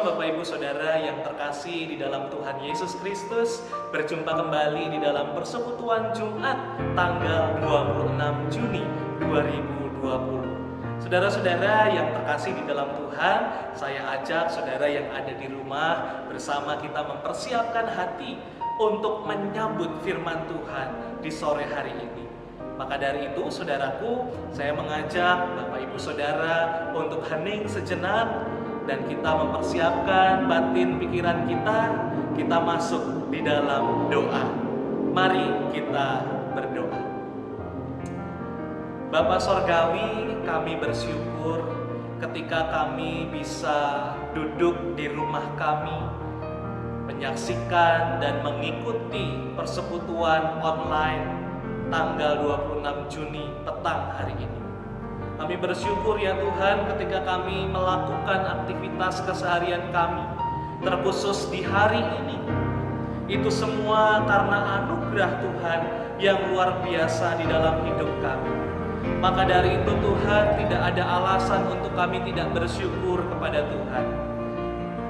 Shalom Bapak Ibu Saudara yang terkasih di dalam Tuhan Yesus Kristus. Berjumpa kembali di dalam persekutuan Jumat tanggal 26 Juni 2020. Saudara-saudara yang terkasih di dalam Tuhan, saya ajak saudara yang ada di rumah bersama kita mempersiapkan hati untuk menyambut firman Tuhan di sore hari ini. Maka dari itu saudaraku, saya mengajak Bapak Ibu Saudara untuk hening sejenak dan kita mempersiapkan batin pikiran kita masuk di dalam doa. Mari kita berdoa. Bapa Sorgawi, kami bersyukur ketika kami bisa duduk di rumah kami, menyaksikan dan mengikuti persekutuan online tanggal 26 Juni petang hari ini. Kami bersyukur ya Tuhan ketika kami melakukan aktivitas keseharian kami, terkhusus di hari ini. Itu semua karena anugerah Tuhan yang luar biasa di dalam hidup kami. Maka dari itu Tuhan, tidak ada alasan untuk kami tidak bersyukur kepada Tuhan.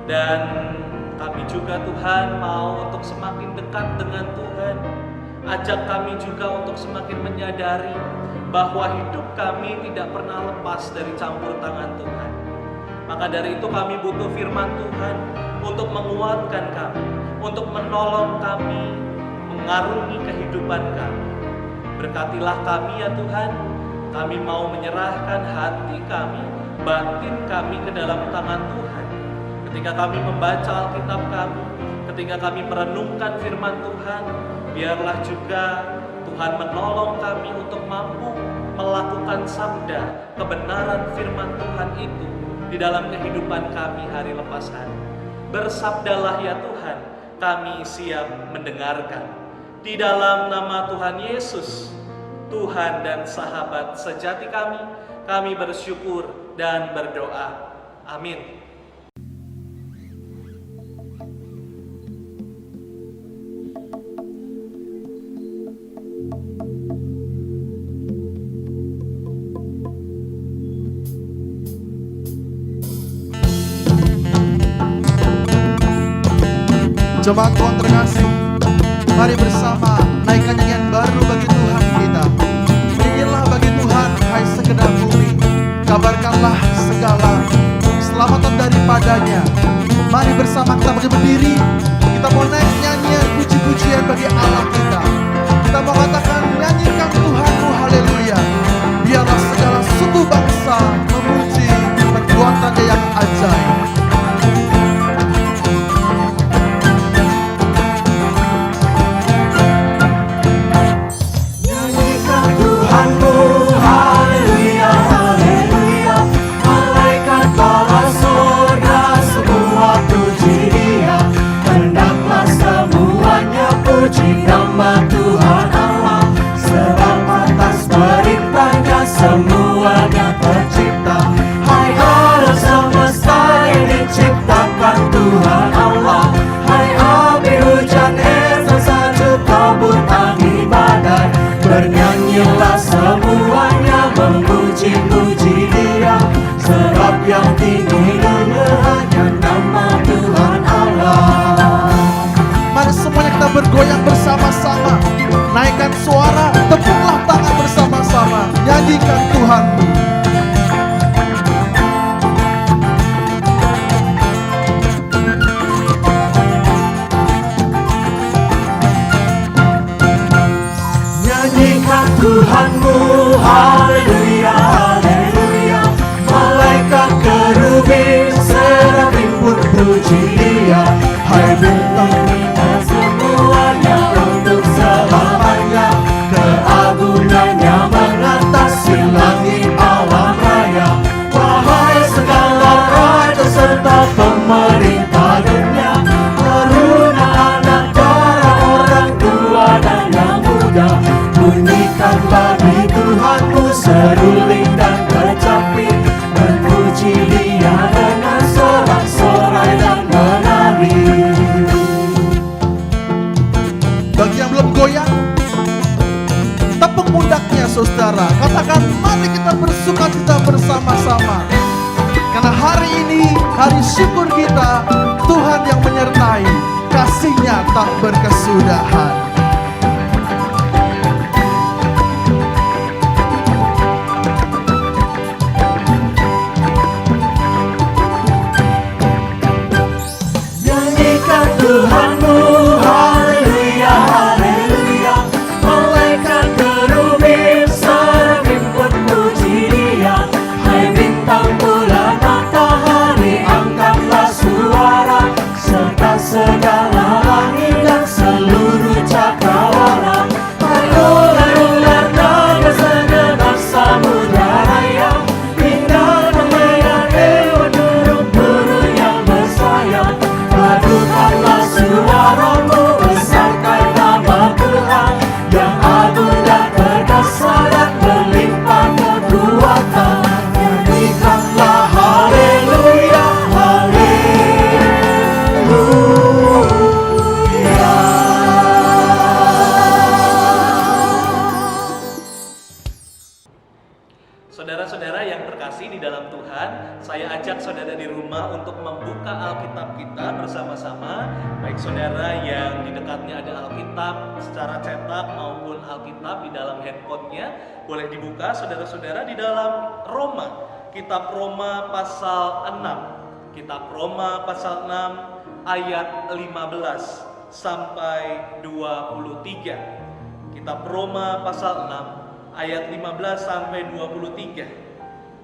Dan kami juga Tuhan mau untuk semakin dekat dengan Tuhan. Ajak kami juga untuk semakin menyadari bahwa hidup kami tidak pernah lepas dari campur tangan Tuhan. Maka dari itu kami butuh firman Tuhan untuk menguatkan kami, untuk menolong kami, mengarungi kehidupan kami. Berkatilah kami ya Tuhan, kami mau menyerahkan hati kami, batin kami ke dalam tangan Tuhan. Ketika kami membaca Alkitab kami, ketika kami merenungkan firman Tuhan, biarlah juga Tuhan menolong kami untuk mampu melakukan sabda kebenaran firman Tuhan itu di dalam kehidupan kami hari lepas hari. Bersabdalah ya Tuhan, kami siap mendengarkan. Di dalam nama Tuhan Yesus, Tuhan dan sahabat sejati kami bersyukur dan berdoa. Amin. Jemaat Tuhan terkasih, mari bersama naikkan nyanyian baru bagi Tuhan kita. Nyanyilah bagi Tuhan, hai segenap bumi, kabarkanlah segala keselamatan daripadanya. Mari bersama kita berdiri, kita mau naik nyanyian puji-pujian bagi Allah kita. Kita mau katakan, nyanyikan Tuhanmu, haleluya. Biarlah segala suku bangsa memuji perbuatannya yang ajaib. Nama Tuhan Allah, sebab atas perintahnya semuanya tercipta. Hai alam semesta yang diciptakan Tuhan Allah, hai api hujan es dan salju kabut angin badai. Bernyanyilah semuanya memuji-muji Dia, sebab yang tinggi dunia hanya nama Tuhan Allah. Mari semuanya kita bergoyang bersama-sama, naikkan suara, tepuklah tangan bersama-sama, nyanyikan Tuhanmu. Nyanyikan Tuhanmu, haleluya, haleluya. Malaikat kerubin, serafim pun puji Dia. Hai bintang semuanya untuk selamanya, keagungannya mengatasi langit alam raya. Wahai segala raja serta pemerintah dunia, karuna anak darah orang tua dan yang muda. Bunyikan bagi Tuhanmu seruling dan kecapi, memuji Dia dengan sorak-sorai dan menari. tak berkesudahan. Nyanyikan Tuhanmu, haleluya, haleluya. Malaikat kerubim serafim pun puji Dia. Hai bintang, bulan, matahari, angkatlah suara, serta segala langit dan seluruh cakrawala. Hai ular-ular naga segenap samudra raya, indah melihat hewan burung-burung yang bersayap. Padukanlah suaramu, besarkan nama Tuhan yang agung dan perkasa dan berlimpah kekuatan. Nyanyikanlah haleluya, haleluya. Saudara-saudara yang terkasih di dalam Tuhan, saya ajak saudara di rumah untuk membuka Alkitab kita bersama-sama. Baik saudara yang di dekatnya ada Alkitab secara cetak maupun Alkitab di dalam handphonenya, boleh dibuka saudara-saudara di dalam Roma. Kitab Roma pasal 6. Kitab Roma pasal 6 ayat 15 sampai 23. Kitab Roma pasal 6 ayat 15 sampai 23.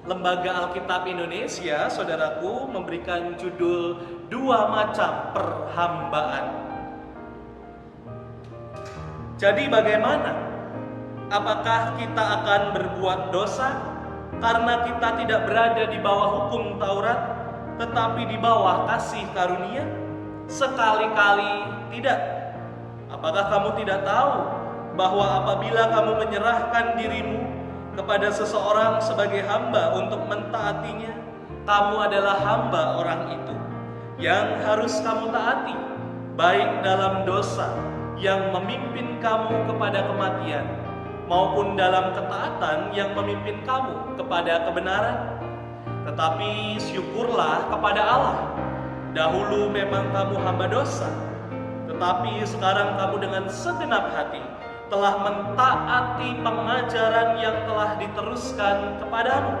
Lembaga Alkitab Indonesia, saudaraku, memberikan judul Dua Macam Perhambaan. Jadi bagaimana? Apakah kita akan berbuat dosa karena kita tidak berada di bawah hukum Taurat, tetapi di bawah kasih karunia? Sekali-kali tidak. Apakah kamu tidak tahu bahwa apabila kamu menyerahkan dirimu kepada seseorang sebagai hamba untuk mentaatinya, kamu adalah hamba orang itu yang harus kamu taati, baik dalam dosa yang memimpin kamu kepada kematian, maupun dalam ketaatan yang memimpin kamu kepada kebenaran. Tetapi syukurlah kepada Allah, dahulu memang kamu hamba dosa, tetapi sekarang kamu dengan segenap hati telah mentaati pengajaran yang telah diteruskan kepadamu.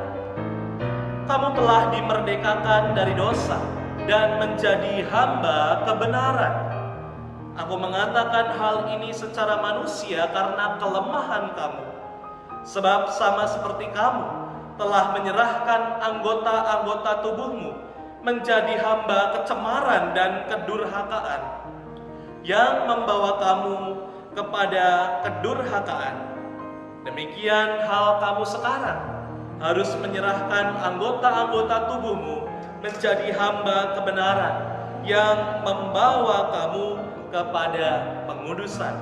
Kamu telah dimerdekakan dari dosa dan menjadi hamba kebenaran. Aku mengatakan hal ini secara manusia karena kelemahan kamu. Sebab sama seperti kamu telah menyerahkan anggota-anggota tubuhmu menjadi hamba kecemaran dan kedurhakaan yang membawa kamu kepada kedurhakaan. Demikian hal kamu sekarang harus menyerahkan anggota-anggota tubuhmu menjadi hamba kebenaran yang membawa kamu kepada pengudusan.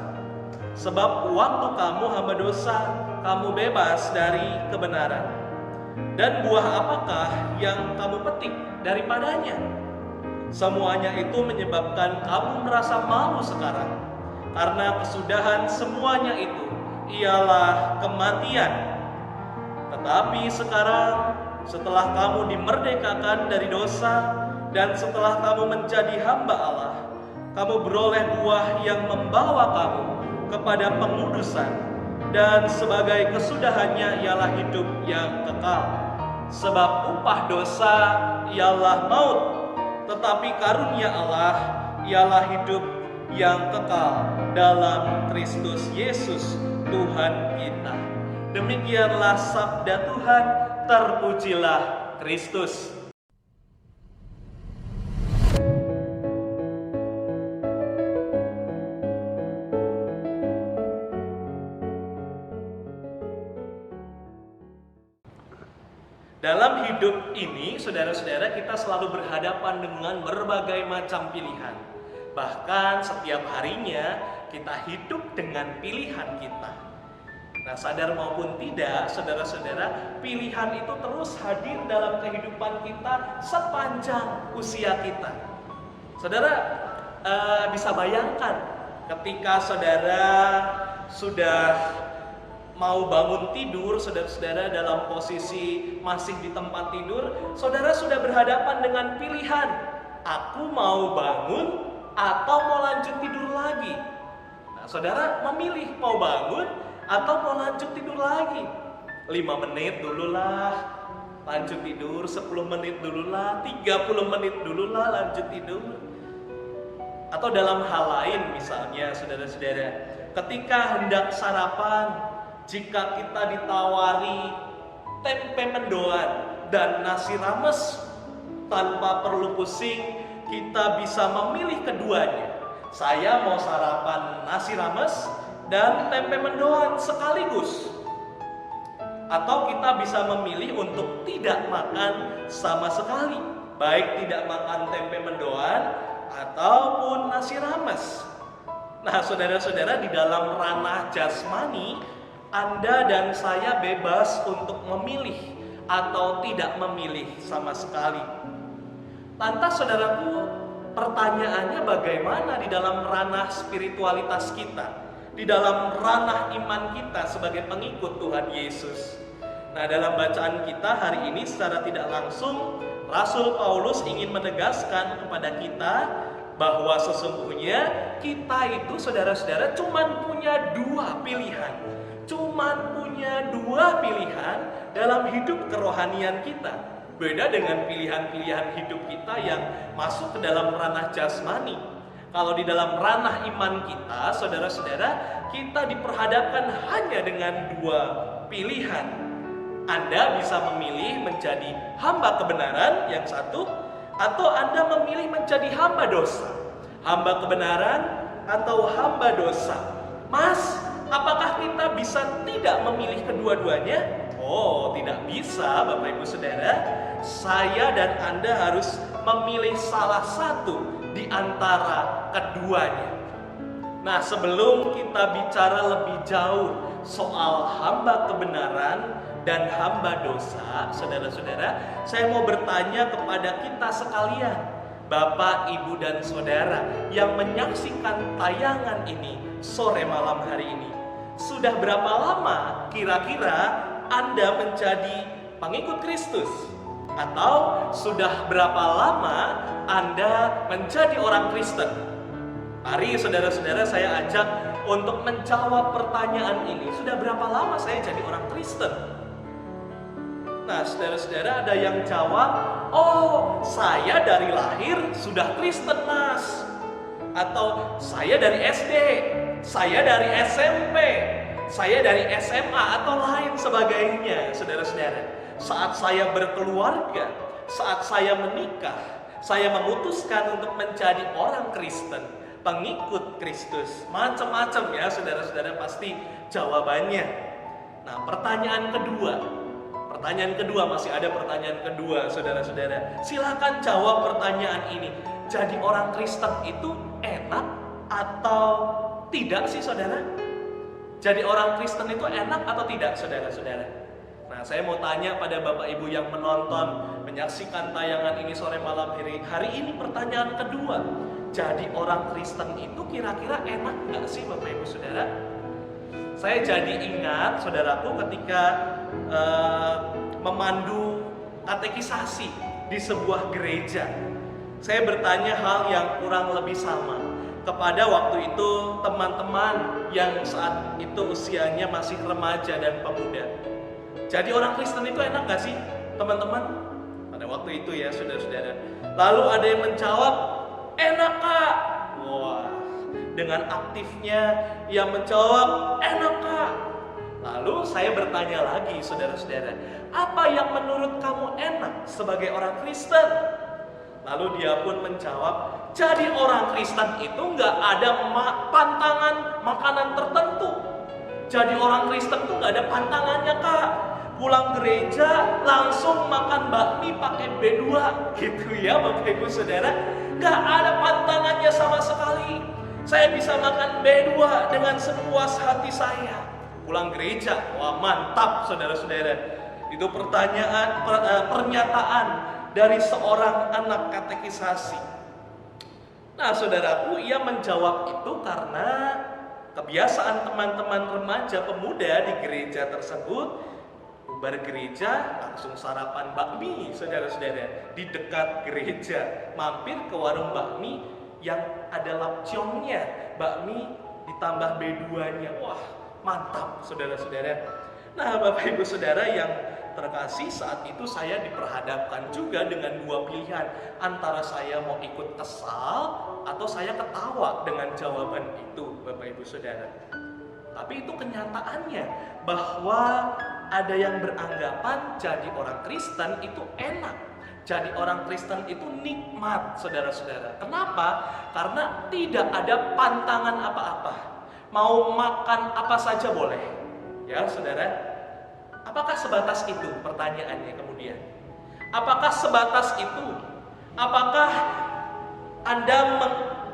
Sebab waktu kamu hamba dosa, kamu bebas dari kebenaran. Dan buah apakah yang kamu petik daripadanya? Semuanya itu menyebabkan kamu merasa malu sekarang. Karena kesudahan semuanya itu ialah kematian. Tetapi sekarang, setelah kamu dimerdekakan dari dosa dan setelah kamu menjadi hamba Allah, kamu beroleh buah yang membawa kamu kepada pengudusan, dan sebagai kesudahannya ialah hidup yang kekal. Sebab upah dosa ialah maut, tetapi karunia Allah ialah hidup yang kekal dalam Kristus Yesus Tuhan kita. Demikianlah sabda Tuhan, terpujilah Kristus. Dalam hidup ini, saudara-saudara, kita selalu berhadapan dengan berbagai macam pilihan. Bahkan setiap harinya kita hidup dengan pilihan kita. Nah, sadar maupun tidak, saudara-saudara, pilihan itu terus hadir dalam kehidupan kita sepanjang usia kita. Saudara bisa bayangkan ketika saudara sudah mau bangun tidur, saudara-saudara dalam posisi masih di tempat tidur, saudara sudah berhadapan dengan pilihan. Aku mau bangun atau mau lanjut tidur lagi? Nah, saudara memilih mau bangun atau mau lanjut tidur lagi? 5 menit dulu lah lanjut tidur, 10 menit dulu lah, 30 menit dulu lah lanjut tidur. Atau dalam hal lain misalnya saudara-saudara, ketika hendak sarapan, jika kita ditawari tempe mendoan dan nasi rames, tanpa perlu pusing, kita bisa memilih keduanya. Saya mau sarapan nasi rames dan tempe mendoan sekaligus. Atau kita bisa memilih untuk tidak makan sama sekali, baik tidak makan tempe mendoan ataupun nasi rames. Nah, saudara-saudara, di dalam ranah jasmani, Anda dan saya bebas untuk memilih atau tidak memilih sama sekali. Lantas, saudaraku, pertanyaannya bagaimana di dalam ranah spiritualitas kita? Di dalam ranah iman kita sebagai pengikut Tuhan Yesus. Nah, dalam bacaan kita hari ini secara tidak langsung, Rasul Paulus ingin menegaskan kepada kita bahwa sesungguhnya kita itu, saudara-saudara, cuman punya 2 pilihan. Cuman punya 2 pilihan dalam hidup kerohanian kita. Beda dengan pilihan-pilihan hidup kita yang masuk ke dalam ranah jasmani. Kalau di dalam ranah iman kita, saudara-saudara, kita diperhadapkan hanya dengan 2 pilihan. Anda bisa memilih menjadi hamba kebenaran yang satu, atau Anda memilih menjadi hamba dosa. Hamba kebenaran atau hamba dosa. Mas, apakah kita bisa tidak memilih kedua-duanya? Oh, tidak bisa, Bapak Ibu Saudara. Saya dan Anda harus memilih salah satu di antara keduanya. Nah, sebelum kita bicara lebih jauh soal hamba kebenaran dan hamba dosa, saudara-saudara, saya mau bertanya kepada kita sekalian, Bapak, Ibu, dan Saudara yang menyaksikan tayangan ini sore malam hari ini. Sudah berapa lama kira-kira Anda menjadi pengikut Kristus? Atau sudah berapa lama Anda menjadi orang Kristen? Mari saudara-saudara, saya ajak untuk menjawab pertanyaan ini. Sudah berapa lama saya jadi orang Kristen? Nah, saudara-saudara, ada yang jawab, oh, saya dari lahir sudah Kristen, Mas. Atau saya dari SD, saya dari SMP, saya dari SMA, atau lain sebagainya, saudara-saudara. Saat saya berkeluarga, saat saya menikah, saya memutuskan untuk menjadi orang Kristen, pengikut Kristus. Macam-macam ya, saudara-saudara, pasti jawabannya. Nah, pertanyaan kedua, masih ada pertanyaan kedua, saudara-saudara. Silakan jawab pertanyaan ini. Jadi orang Kristen itu enak atau tidak sih, saudara? Jadi orang Kristen itu enak atau tidak, saudara-saudara? Nah, saya mau tanya pada Bapak Ibu yang menonton, menyaksikan tayangan ini sore malam hari ini, pertanyaan kedua. Jadi orang Kristen itu kira-kira enak nggak sih, Bapak Ibu Saudara? Saya jadi ingat, saudaraku, ketika memandu katekisasi di sebuah gereja. Saya bertanya hal yang kurang lebih sama kepada waktu itu teman-teman yang saat itu usianya masih remaja dan pemuda. Jadi orang Kristen itu enak gak sih, teman-teman? Pada waktu itu ya, saudara-saudara. Lalu ada yang menjawab, enak, Kak. Wah, dengan aktifnya yang menjawab, enak, Kak. Lalu saya bertanya lagi, saudara-saudara, apa yang menurut kamu enak sebagai orang Kristen? Lalu dia pun menjawab, jadi orang Kristen itu nggak ada pantangan makanan tertentu. Jadi orang Kristen tuh nggak ada pantangannya, Kak. Pulang gereja langsung makan bakmi pakai B2 gitu ya, Bapak Ibu Saudara. Nggak ada pantangannya sama sekali. Saya bisa makan B2 dengan sepuas hati saya. Pulang gereja, wah mantap, saudara-saudara. Itu pernyataan dari seorang anak katekisasi. Nah, saudaraku, ia menjawab itu karena kebiasaan teman-teman remaja pemuda di gereja tersebut, bubar gereja langsung sarapan bakmi, saudara-saudara, di dekat gereja, mampir ke warung bakmi yang ada lapcongnya, bakmi ditambah B2-nya. Wah, mantap saudara-saudara. Nah, Bapak Ibu Saudara yang terkasih, saat itu saya diperhadapkan juga dengan dua pilihan, antara saya mau ikut kesal atau saya ketawa dengan jawaban itu, Bapak Ibu Saudara. Tapi itu kenyataannya bahwa ada yang beranggapan jadi orang Kristen itu enak, jadi orang Kristen itu nikmat, saudara-saudara. Kenapa? Karena tidak ada pantangan apa-apa, mau makan apa saja boleh, ya saudara. Apakah sebatas itu? Pertanyaannya kemudian. Apakah sebatas itu? Apakah Anda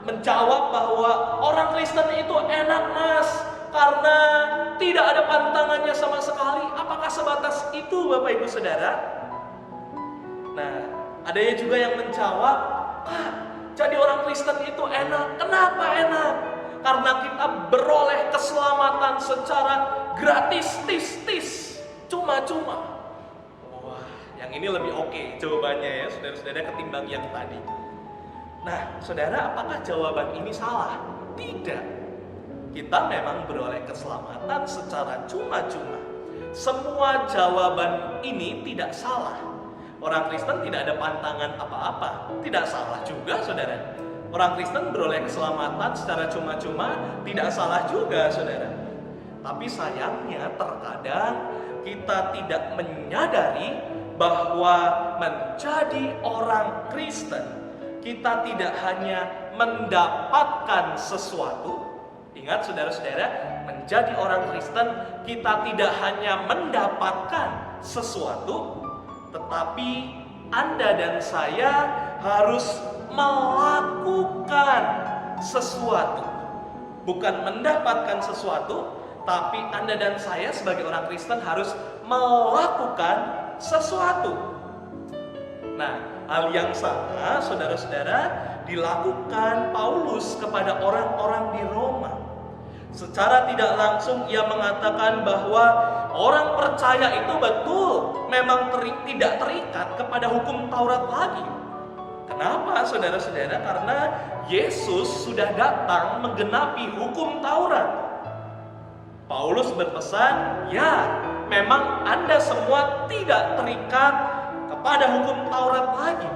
menjawab bahwa orang Kristen itu enak mas, karena tidak ada pantangannya sama sekali? Apakah sebatas itu Bapak Ibu Saudara? Nah, ada juga yang menjawab, jadi orang Kristen itu enak. Kenapa enak? Karena kita beroleh keselamatan secara gratis, tis-tis, cuma-cuma. Wah, yang ini lebih oke jawabannya ya saudara-saudara ketimbang yang tadi. Nah, saudara, apakah jawaban ini salah? Tidak. Kita memang beroleh keselamatan secara cuma-cuma. Semua jawaban ini tidak salah. Orang Kristen tidak ada pantangan apa-apa. Tidak salah juga, saudara. Orang Kristen beroleh keselamatan secara cuma-cuma, tidak salah juga, saudara. Tapi sayangnya terkadang kita tidak menyadari bahwa menjadi orang Kristen, kita tidak hanya mendapatkan sesuatu. Ingat saudara-saudara, menjadi orang Kristen kita tidak hanya mendapatkan sesuatu, tetapi Anda dan saya harus melakukan sesuatu. Bukan mendapatkan sesuatu, tapi Anda dan saya sebagai orang Kristen harus melakukan sesuatu. Nah, hal yang sama, saudara-saudara, dilakukan Paulus kepada orang-orang di Roma. Secara tidak langsung ia mengatakan bahwa orang percaya itu betul memang tidak terikat kepada hukum Taurat lagi. Kenapa, saudara-saudara? Karena Yesus sudah datang menggenapi hukum Taurat. Paulus berpesan, ya, memang Anda semua tidak terikat kepada hukum Taurat lagi.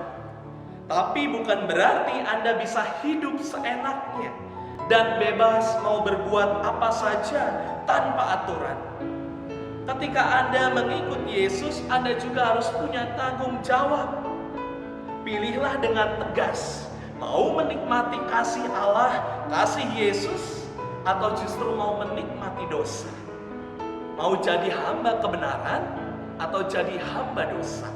Tapi bukan berarti Anda bisa hidup seenaknya dan bebas mau berbuat apa saja tanpa aturan. Ketika Anda mengikut Yesus, Anda juga harus punya tanggung jawab. Pilihlah dengan tegas, mau menikmati kasih Allah, kasih Yesus, atau justru mau menikmati dosa. Mau jadi hamba kebenaran atau jadi hamba dosa.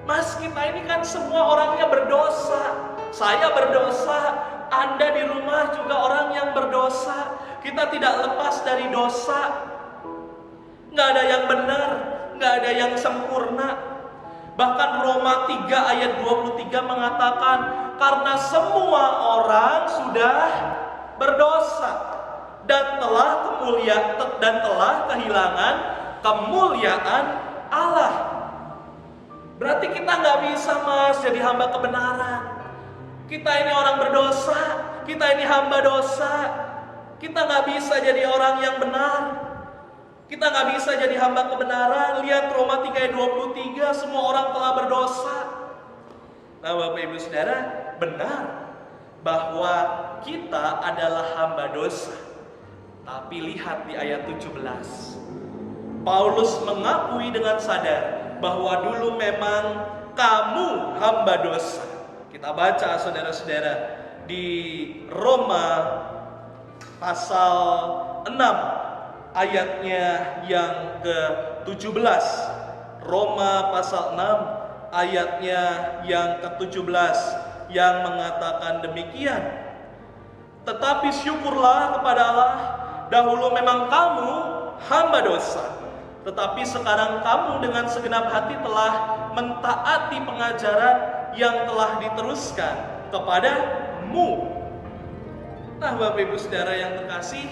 Mas, kita ini kan semua orangnya berdosa. Saya berdosa, Anda di rumah juga orang yang berdosa. Kita tidak lepas dari dosa. Nggak ada yang benar, nggak ada yang sempurna. Bahkan Roma 3 ayat 23 mengatakan, karena semua orang sudah berdosa dan telah kehilangan kemuliaan Allah. Berarti kita nggak bisa, mas, jadi hamba kebenaran. Kita ini orang berdosa, kita ini hamba dosa. Kita nggak bisa jadi orang yang benar. Kita nggak bisa jadi hamba kebenaran. Lihat Roma 3 ayat 23, semua orang telah berdosa. Nah, Bapak Ibu Saudara, benar bahwa kita adalah hamba dosa. Tapi lihat di ayat 17. Paulus mengakui dengan sadar bahwa dulu memang kamu hamba dosa. Kita baca saudara-saudara di Roma pasal 6 ayatnya yang ke-17. Roma pasal 6 ayatnya yang ke-17 yang mengatakan demikian. Tetapi syukurlah kepada Allah, dahulu memang kamu hamba dosa, tetapi sekarang kamu dengan segenap hati telah mentaati pengajaran yang telah diteruskan kepadamu. Nah, Bapak Ibu Saudara yang terkasih,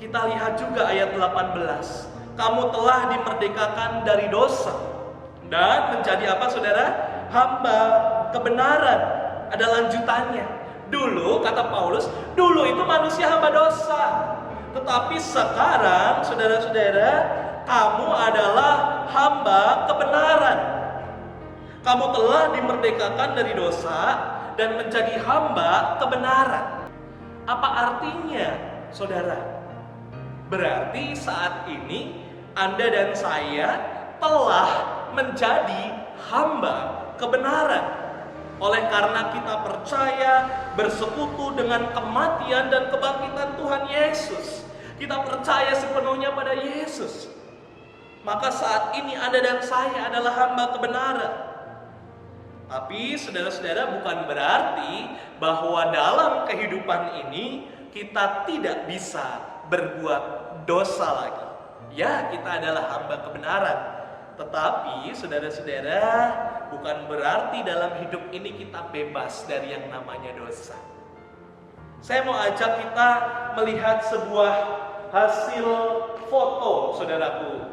kita lihat juga ayat 18. Kamu telah dimerdekakan dari dosa dan menjadi apa, saudara? hamba kebenaran. Ada lanjutannya. Dulu, kata Paulus, dulu itu manusia hamba dosa. Tetapi sekarang, saudara-saudara, kamu adalah hamba kebenaran. Kamu telah dimerdekakan dari dosa dan menjadi hamba kebenaran. Apa artinya, saudara? Berarti saat ini Anda dan saya telah menjadi hamba kebenaran. Oleh karena kita percaya bersekutu dengan kematian dan kebangkitan Tuhan Yesus. Kita percaya sepenuhnya pada Yesus. Maka saat ini Anda dan saya adalah hamba kebenaran. Tapi saudara-saudara, bukan berarti bahwa dalam kehidupan ini kita tidak bisa berbuat dosa lagi. Ya, kita adalah hamba kebenaran. Tetapi saudara-saudara, bukan berarti dalam hidup ini kita bebas dari yang namanya dosa. Saya mau ajak kita melihat sebuah hasil foto, saudaraku.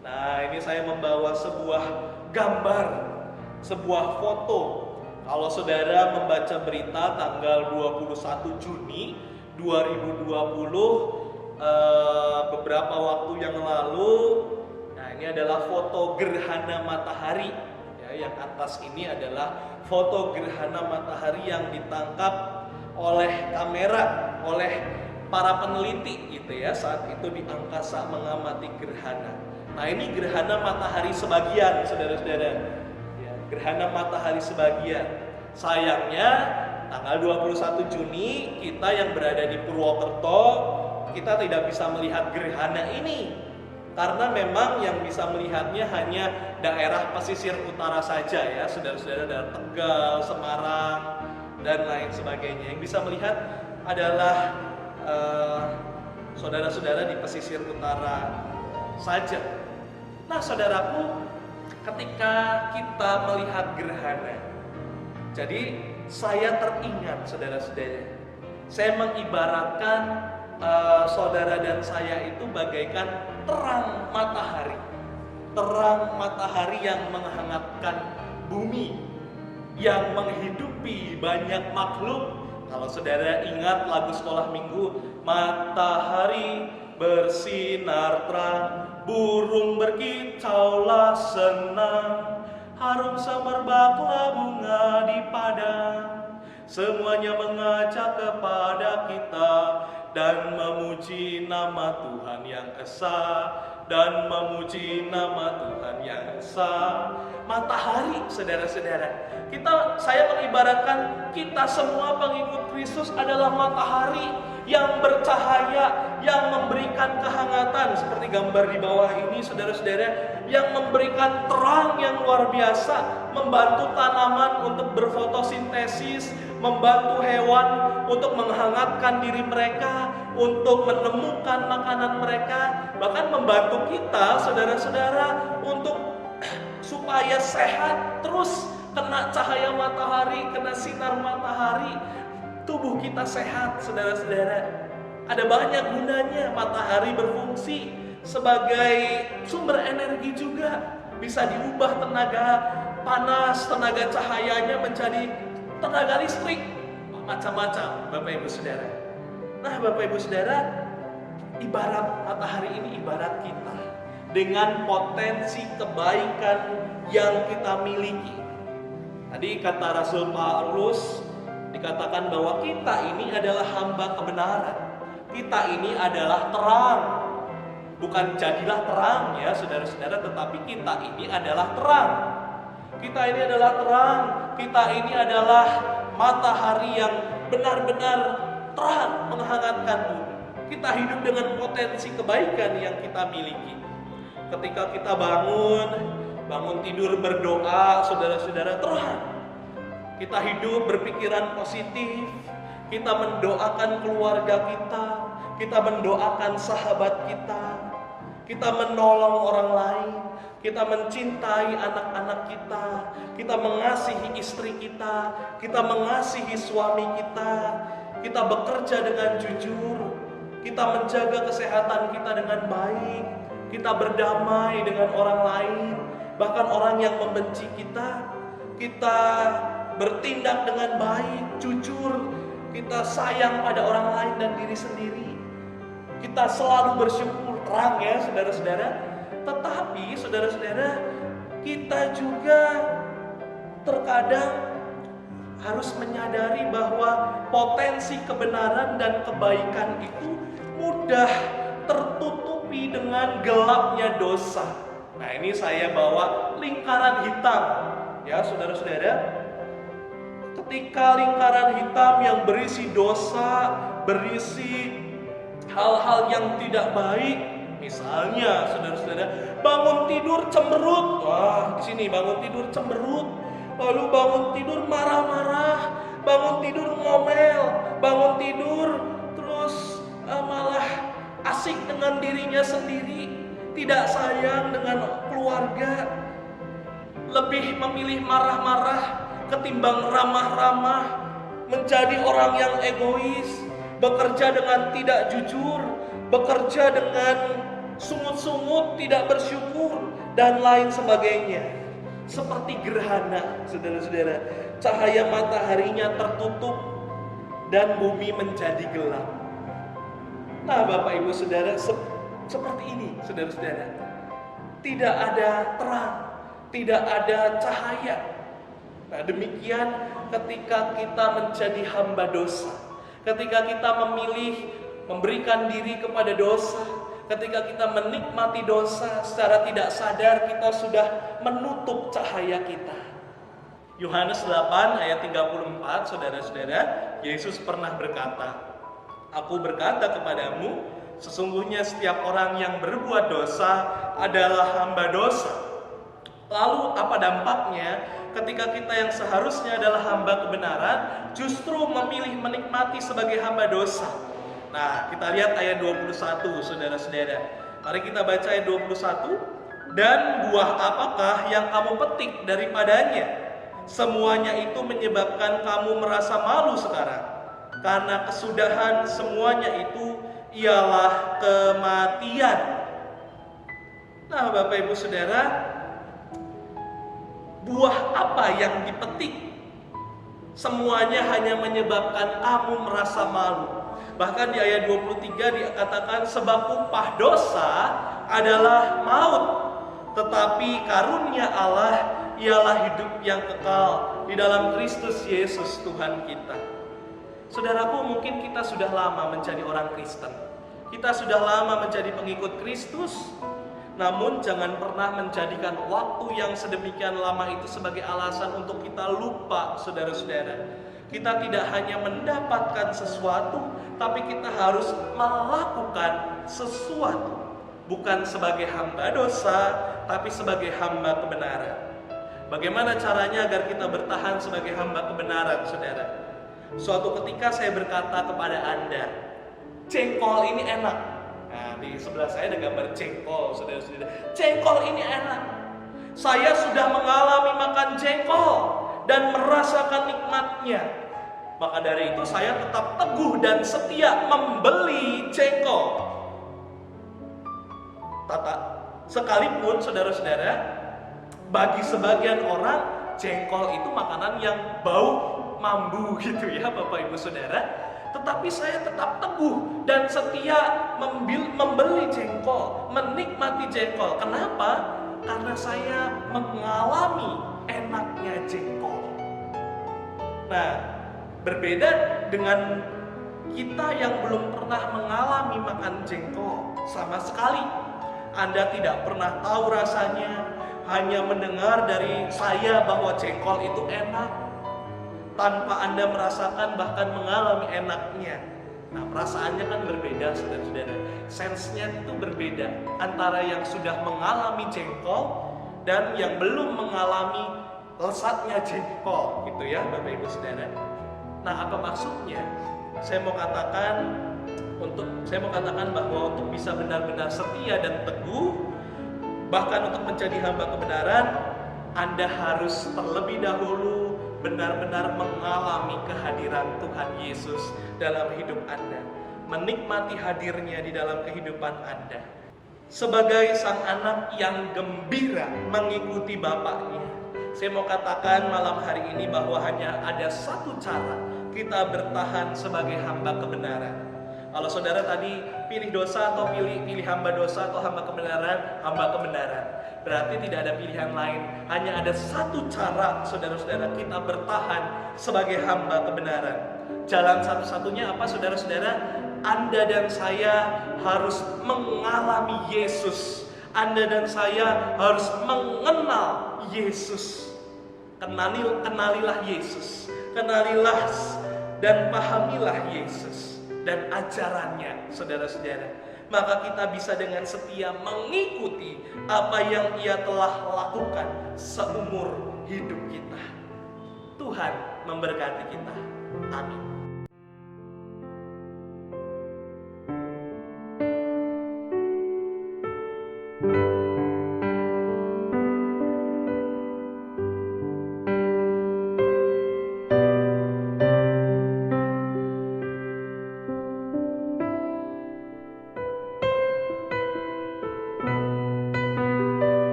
Nah, ini saya membawa sebuah gambar, sebuah foto. Kalau saudara membaca berita tanggal 21 Juni 2020, beberapa waktu yang lalu, nah ini adalah foto gerhana matahari. Ya, yang atas ini adalah foto gerhana matahari yang ditangkap oleh kamera, oleh para peneliti gitu ya, saat itu di angkasa mengamati gerhana. Nah, ini gerhana matahari sebagian, saudara-saudara. Ya, gerhana matahari sebagian. Sayangnya tanggal 21 Juni kita yang berada di Purwokerto, kita tidak bisa melihat gerhana ini. Karena memang yang bisa melihatnya hanya daerah pesisir utara saja ya, saudara-saudara, dari Tegal, Semarang, dan lain sebagainya. Yang bisa melihat adalah saudara-saudara di pesisir utara saja. Nah, saudaraku, ketika kita melihat gerhana, jadi saya teringat, saudara-saudara, saya mengibaratkan saudara dan saya itu bagaikan terang matahari. Terang matahari yang menghangatkan bumi, yang menghidupi banyak makhluk. Kalau saudara ingat lagu sekolah minggu, matahari bersinar terang, burung berkicaulah senang, harum semerbaklah bunga di padang. Semuanya mengajak kepada kita dan memuji nama Tuhan yang esa, dan memuji nama Tuhan yang esa. Matahari, saudara-saudara, saya mengibaratkan kita semua pengikut Kristus adalah matahari yang bercahaya, yang memberikan kehangatan seperti gambar di bawah ini, saudara-saudara, yang memberikan terang yang luar biasa, membantu tanaman untuk berfotosintesis, membantu hewan untuk menghangatkan diri mereka, untuk menemukan makanan mereka, bahkan membantu kita, saudara-saudara, untuk supaya sehat, terus kena cahaya matahari, kena sinar matahari, tubuh kita sehat, saudara-saudara. Ada banyak gunanya. Matahari berfungsi sebagai sumber energi juga. Bisa diubah tenaga panas, tenaga cahayanya menjadi tenaga listrik. Macam-macam, Bapak Ibu Saudara. Nah, Bapak Ibu Saudara, ibarat matahari ini ibarat kita dengan potensi kebaikan yang kita miliki. Tadi kata Rasul Paulus, dikatakan bahwa kita ini adalah hamba kebenaran. Kita ini adalah terang. Bukan jadilah terang ya saudara-saudara, tetapi kita ini adalah terang. Kita ini adalah terang. Kita ini adalah matahari yang benar-benar terang, menghangatkan bumi. Kita hidup dengan potensi kebaikan yang kita miliki. Ketika kita bangun tidur berdoa, saudara-saudara, terang. Kita hidup berpikiran positif, kita mendoakan keluarga kita mendoakan sahabat kita menolong orang lain, kita mencintai anak-anak kita mengasihi istri kita mengasihi suami kita bekerja dengan jujur, kita menjaga kesehatan kita dengan baik, kita berdamai dengan orang lain, bahkan orang yang membenci kita kita bertindak dengan baik, jujur, kita sayang pada orang lain dan diri sendiri, kita selalu bersyukur, terang ya saudara-saudara. Tetapi saudara-saudara, kita juga terkadang harus menyadari bahwa potensi kebenaran dan kebaikan itu mudah tertutupi dengan gelapnya dosa. Nah, ini saya bawa lingkaran hitam ya saudara-saudara. Ketika lingkaran hitam yang berisi dosa, berisi hal-hal yang tidak baik, misalnya saudara-saudara bangun tidur cemberut. Wah, di sini bangun tidur cemberut, lalu bangun tidur marah-marah, bangun tidur ngomel, bangun tidur terus malah asik dengan dirinya sendiri, tidak sayang dengan keluarga, lebih memilih marah-marah ketimbang ramah-ramah, menjadi orang yang egois, bekerja dengan tidak jujur, bekerja dengan sungut-sungut, tidak bersyukur, dan lain sebagainya. Seperti gerhana, saudara-saudara, cahaya mataharinya tertutup dan bumi menjadi gelap. Nah, Bapak Ibu Saudara, seperti ini, saudara-saudara. Tidak ada terang, tidak ada cahaya. Nah, demikian ketika kita menjadi hamba dosa, ketika kita memilih memberikan diri kepada dosa, ketika kita menikmati dosa secara tidak sadar, kita sudah menutup cahaya kita. Yohanes 8 ayat 34, saudara-saudara, Yesus pernah berkata, "Aku berkata kepadamu, sesungguhnya setiap orang yang berbuat dosa adalah hamba dosa." Lalu apa dampaknya ketika kita yang seharusnya adalah hamba kebenaran justru memilih menikmati sebagai hamba dosa? Nah, kita lihat ayat 21, saudara-saudara. Mari kita baca ayat 21. "Dan buah apakah yang kamu petik daripadanya? Semuanya itu menyebabkan kamu merasa malu sekarang. Karena kesudahan semuanya itu ialah kematian." Nah, Bapak Ibu Saudara, buah apa yang dipetik? Semuanya hanya menyebabkan kamu merasa malu. Bahkan di ayat 23 dikatakan, "Sebab upah dosa adalah maut, tetapi karunia Allah ialah hidup yang kekal di dalam Kristus Yesus Tuhan kita." Saudaraku, mungkin kita sudah lama menjadi orang Kristen, kita sudah lama menjadi pengikut Kristus, namun jangan pernah menjadikan waktu yang sedemikian lama itu sebagai alasan untuk kita lupa, saudara-saudara. Kita tidak hanya mendapatkan sesuatu, tapi kita harus melakukan sesuatu. Bukan sebagai hamba dosa, tapi sebagai hamba kebenaran. Bagaimana caranya agar kita bertahan sebagai hamba kebenaran, saudara? Suatu ketika saya berkata kepada Anda, "Jengkol ini enak." Nah, di sebelah saya ada gambar jengkol, saudara-saudara. Jengkol ini enak. Saya sudah mengalami makan jengkol dan merasakan nikmatnya. Maka dari itu saya tetap teguh dan setia membeli jengkol. Sekalipun saudara-saudara, bagi sebagian orang jengkol itu makanan yang bau mambu gitu ya Bapak Ibu Saudara. Tetapi saya tetap teguh dan setia membeli jengkol, menikmati jengkol. Kenapa? Karena saya mengalami enaknya jengkol. Nah, berbeda dengan kita yang belum pernah mengalami makan jengkol sama sekali. Anda tidak pernah tahu rasanya, hanya mendengar dari saya bahwa jengkol itu enak, tanpa Anda merasakan bahkan mengalami enaknya. Nah, perasaannya kan berbeda, saudara-saudara. Sensenya itu berbeda antara yang sudah mengalami jengkol dan yang belum mengalami lezatnya jengkol, gitu ya, Bapak Ibu Saudara. Nah, apa maksudnya? Saya mau katakan bahwa untuk bisa benar-benar setia dan teguh, bahkan untuk menjadi hamba kebenaran, Anda harus terlebih dahulu benar-benar mengalami kehadiran Tuhan Yesus dalam hidup Anda, menikmati hadirnya di dalam kehidupan Anda. Sebagai sang anak yang gembira mengikuti Bapaknya, Saya mau katakan malam hari ini bahwa hanya ada satu cara kita bertahan sebagai hamba kebenaran. Kalau saudara tadi pilih dosa atau pilih hamba dosa atau hamba kebenaran. Berarti tidak ada pilihan lain. Hanya ada satu cara saudara-saudara kita bertahan sebagai hamba kebenaran. Jalan satu-satunya apa saudara-saudara? Anda dan saya harus mengalami Yesus. Anda dan saya harus mengenal Yesus. Kenalilah Yesus. Kenalilah dan pahamilah Yesus dan ajarannya, saudara-saudara. Maka kita bisa dengan setia mengikuti apa yang Ia telah lakukan seumur hidup kita. Tuhan memberkati kita. Amin.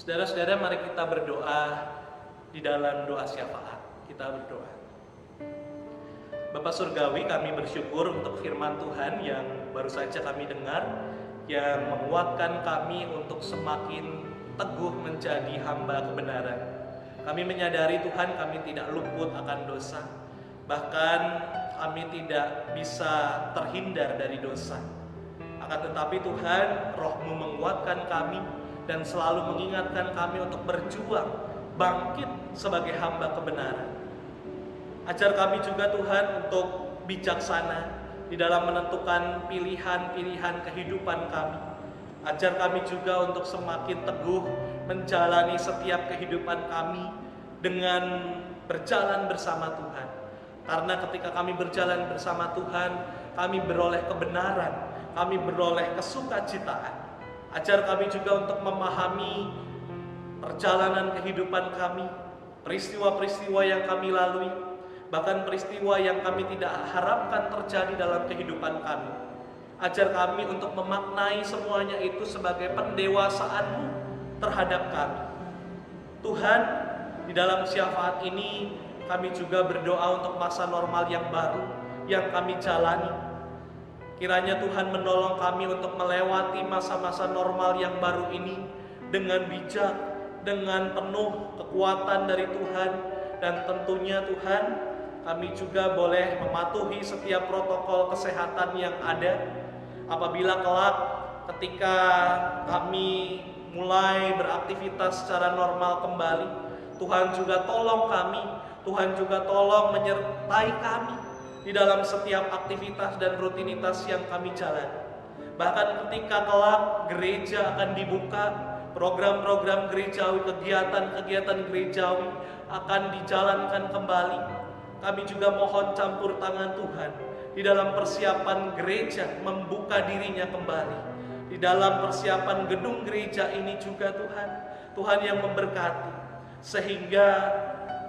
Saudara-saudara, mari kita berdoa di dalam doa syafaat. Kita berdoa. Bapa Surgawi, kami bersyukur untuk firman Tuhan yang baru saja kami dengar, yang menguatkan kami untuk semakin teguh menjadi hamba kebenaran. Kami menyadari Tuhan kami tidak luput akan dosa, bahkan kami tidak bisa terhindar dari dosa. Akan tetapi Tuhan, Roh-Mu menguatkan kami dan selalu mengingatkan kami untuk berjuang, bangkit sebagai hamba kebenaran. Ajar kami juga Tuhan untuk bijaksana di dalam menentukan pilihan-pilihan kehidupan kami. Ajar kami juga untuk semakin teguh menjalani setiap kehidupan kami dengan berjalan bersama Tuhan. Karena ketika kami berjalan bersama Tuhan, kami beroleh kebenaran, kami beroleh kesukacitaan. Ajar kami juga untuk memahami perjalanan kehidupan kami, peristiwa-peristiwa yang kami lalui, bahkan peristiwa yang kami tidak harapkan terjadi dalam kehidupan kami. Ajar kami untuk memaknai semuanya itu sebagai pendewasaan-Mu terhadap kami. Tuhan, di dalam syafaat ini kami juga berdoa untuk masa normal yang baru yang kami jalani. Kiranya Tuhan menolong kami untuk melewati masa-masa normal yang baru ini dengan bijak, dengan penuh kekuatan dari Tuhan. Dan tentunya Tuhan, kami juga boleh mematuhi setiap protokol kesehatan yang ada. Apabila kelak ketika kami mulai beraktivitas secara normal kembali, Tuhan juga tolong kami, Tuhan juga tolong menyertai kami di dalam setiap aktivitas dan rutinitas yang kami jalani. Bahkan ketika kelak gereja akan dibuka, program-program gerejawi, kegiatan-kegiatan gerejawi akan dijalankan kembali. Kami juga mohon campur tangan Tuhan di dalam persiapan gereja membuka dirinya kembali. Di dalam persiapan gedung gereja ini juga Tuhan yang memberkati, sehingga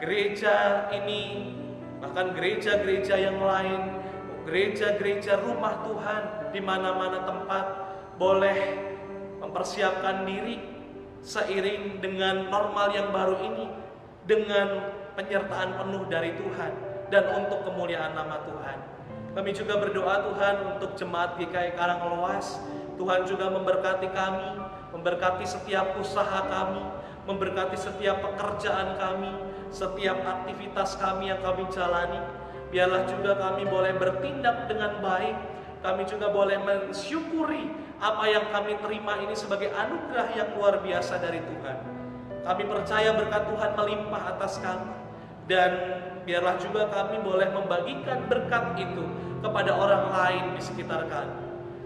gereja ini, bahkan gereja-gereja yang lain, gereja-gereja rumah Tuhan di mana-mana tempat boleh mempersiapkan diri seiring dengan normal yang baru ini, dengan penyertaan penuh dari Tuhan dan untuk kemuliaan nama Tuhan. Kami juga berdoa Tuhan untuk jemaat GKI Karanglewas. Tuhan juga memberkati kami, memberkati setiap usaha kami, memberkati setiap pekerjaan kami, setiap aktivitas kami yang kami jalani. Biarlah juga kami boleh bertindak dengan baik. Kami juga boleh mensyukuri apa yang kami terima ini sebagai anugerah yang luar biasa dari Tuhan. Kami percaya berkat Tuhan melimpah atas kami. Dan biarlah juga kami boleh membagikan berkat itu kepada orang lain di sekitar kami.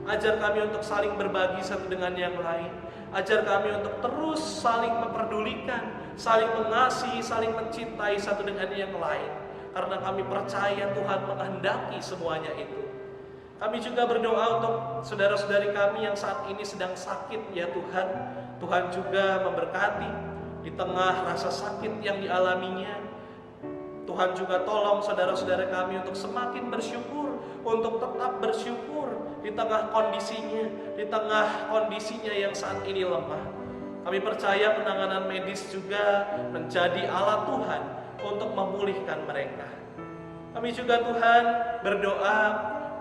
Ajar kami untuk saling berbagi satu dengan yang lain. Ajar kami untuk terus saling memperdulikan, saling mengasihi, saling mencintai satu dengan yang lain. Karena kami percaya Tuhan menghendaki semuanya itu. Kami juga berdoa untuk saudara-saudari kami yang saat ini sedang sakit, ya Tuhan. Tuhan juga memberkati di tengah rasa sakit yang dialaminya. Tuhan juga tolong saudara-saudara kami untuk semakin bersyukur, untuk tetap bersyukur di tengah kondisinya yang saat ini lemah. Kami percaya penanganan medis juga menjadi alat Tuhan untuk memulihkan mereka. Kami juga Tuhan berdoa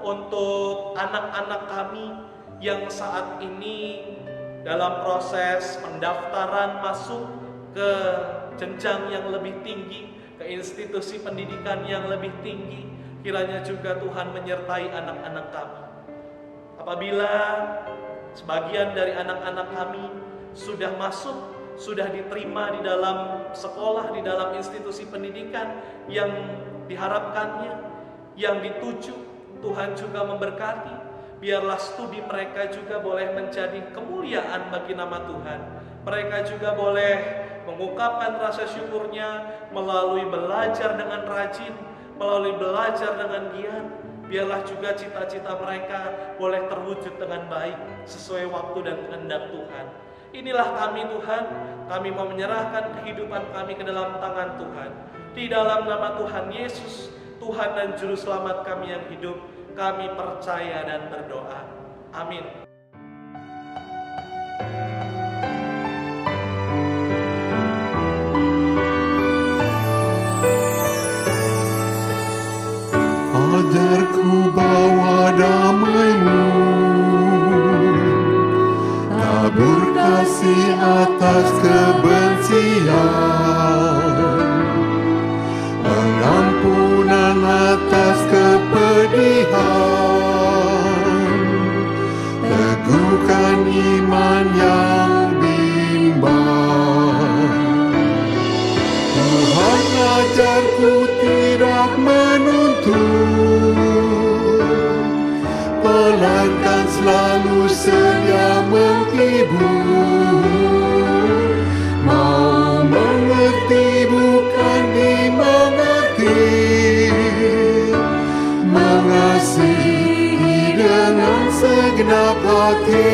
untuk anak-anak kami yang saat ini dalam proses pendaftaran masuk ke jenjang yang lebih tinggi, ke institusi pendidikan yang lebih tinggi. Kiranya juga Tuhan menyertai anak-anak kami. Apabila sebagian dari anak-anak kami sudah masuk, sudah diterima di dalam sekolah, di dalam institusi pendidikan yang diharapkannya, yang dituju, Tuhan juga memberkati. Biarlah studi mereka juga boleh menjadi kemuliaan bagi nama Tuhan. Mereka juga boleh mengungkapkan rasa syukurnya melalui belajar dengan rajin, melalui belajar dengan giat. Biarlah juga cita-cita mereka boleh terwujud dengan baik sesuai waktu dan kehendak Tuhan. Inilah kami Tuhan, kami mau menyerahkan kehidupan kami ke dalam tangan Tuhan. Di dalam nama Tuhan Yesus, Tuhan dan Juru Selamat kami yang hidup, kami percaya dan berdoa. Amin. Ajarku bawa damai-Mu, tabur kasih atas kebencian, pengampunan atas kepedihan, teguhkan iman yang bimbang. Tuhan ajarku tidak menuntut, melainkan selalu sedia menghibur. Mau mengerti bukan dimengerti, mengasihi dengan segenap hati.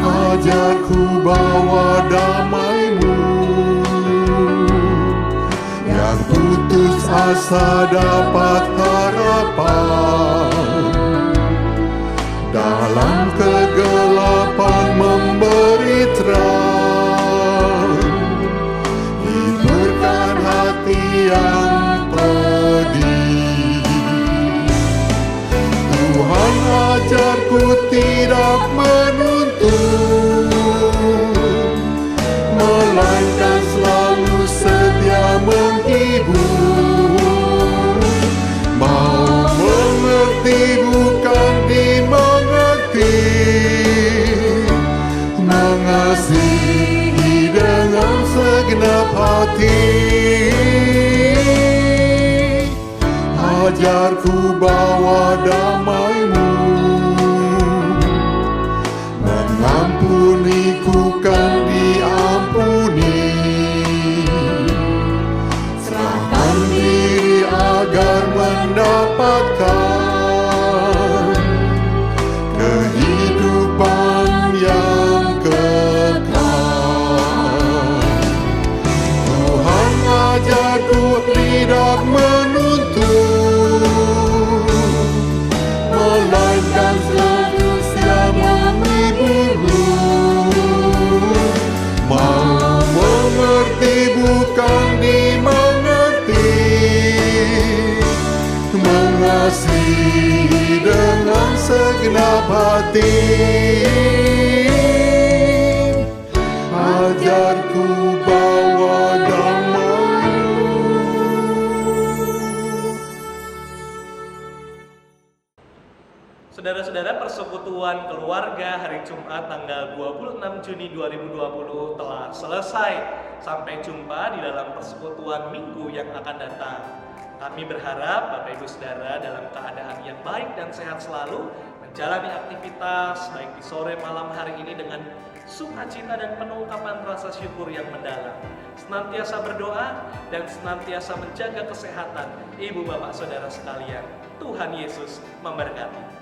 Ajarku bawa damai-Mu, yang putus asa dapat harapan, dalam kegelapan memberi terang, hiburkan hati yang pedih. Tuhan ajarku tidak menuntut, melainkan selalu sedia menghibur. Mau mengerti bukan dimengerti, mengasihi dengan segenap hati. Ajarku bawa damai-Mu, mengampuni ku kan diampuni, serahkan diri agar mendapatkan kehidupan yang kekal. Tuhan ajarku tidak menuntut, melainkan selalu setia menghibur. Mau mengerti bukan dimengerti, mengasihi dengan segenap hati. Ajarku bawa damai-Mu. Saudara-saudara, persekutuan keluarga hari Jumat tanggal 26 Juni 2020 telah selesai. Sampai jumpa di dalam persekutuan minggu yang akan datang. Kami berharap Bapak Ibu Saudara dalam keadaan yang baik dan sehat selalu, menjalani aktivitas baik di sore malam hari ini dengan sukacita dan penungkapan rasa syukur yang mendalam. Senantiasa berdoa dan senantiasa menjaga kesehatan Ibu Bapak Saudara sekalian. Tuhan Yesus memberkati.